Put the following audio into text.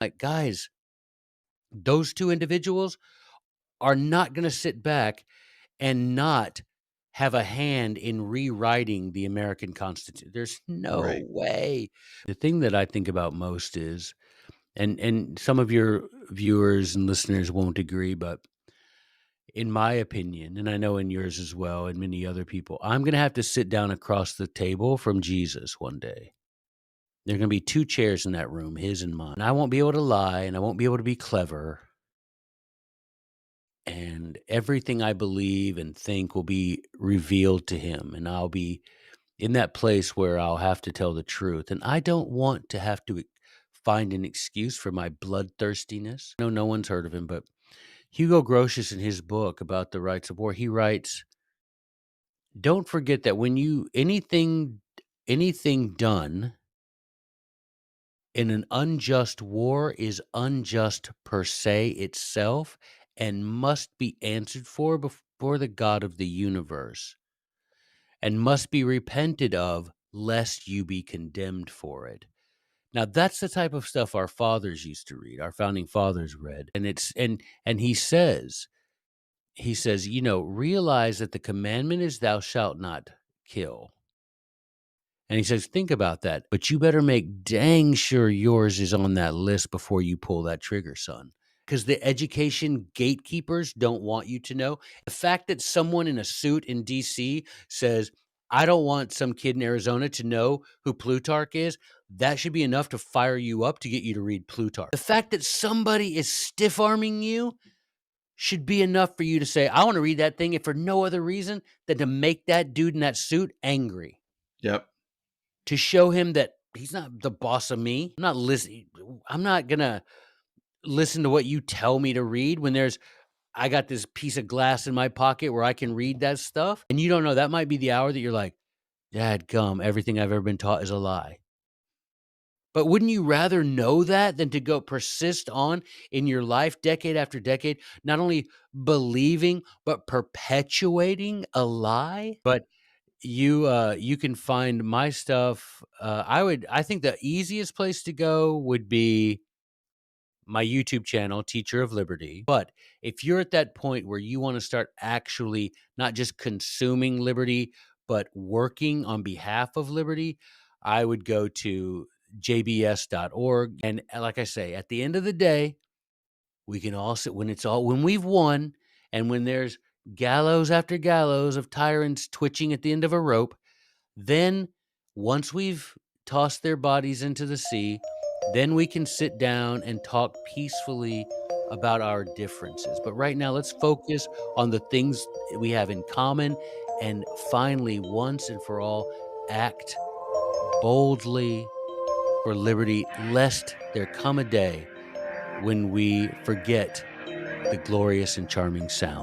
Like, guys, those 2 individuals are not gonna sit back and not have a hand in rewriting the American Constitution. There's no Right. way. The thing that I think about most is and some of your viewers and listeners won't agree, but in my opinion, and I know in yours as well, and many other people, I'm gonna have to sit down across the table from Jesus one day. There are gonna be 2 chairs in that room, his and mine. And I won't be able to lie, and I won't be able to be clever, and everything I believe and think will be revealed to him, and I'll be in that place where I'll have to tell the truth, and I don't want to have to find an excuse for my bloodthirstiness. No one's heard of him, but Hugo Grotius in his book about the rights of war, he writes, "Don't forget that when you anything done in an unjust war is unjust per se itself and must be answered for before the God of the universe and must be repented of lest you be condemned for it." Now that's the type of stuff our fathers used to read, our founding fathers read, and it's and he says, "Realize that the commandment is thou shalt not kill." And he says, "Think about that, but you better make dang sure yours is on that list before you pull that trigger, son." Because the education gatekeepers don't want you to know. The fact that someone in a suit in DC says, "I don't want some kid in Arizona to know who Plutarch is," that should be enough to fire you up to get you to read Plutarch. The fact that somebody is stiff arming you should be enough for you to say, "I wanna read that thing," if for no other reason than to make that dude in that suit angry. Yep. To show him that he's not the boss of me. I'm not gonna listen to what you tell me to read when I got this piece of glass in my pocket where I can read that stuff, and you don't know, that might be the hour that you're like, "Dadgum, everything I've ever been taught is a lie." But wouldn't you rather know that than to go persist on in your life decade after decade, not only believing, but perpetuating a lie? But you can find my stuff, I think the easiest place to go would be my YouTube channel, Teacher of Liberty. But if you're at that point where you wanna start actually not just consuming liberty, but working on behalf of liberty, I would go to jbs.org, and, like I say, at the end of the day, we can all sit when we've won and when there's gallows after gallows of tyrants twitching at the end of a rope, then once we've tossed their bodies into the sea, then we can sit down and talk peacefully about our differences. But right now, let's focus on the things we have in common and finally, once and for all, act boldly for liberty, lest there come a day when we forget the glorious and charming sound.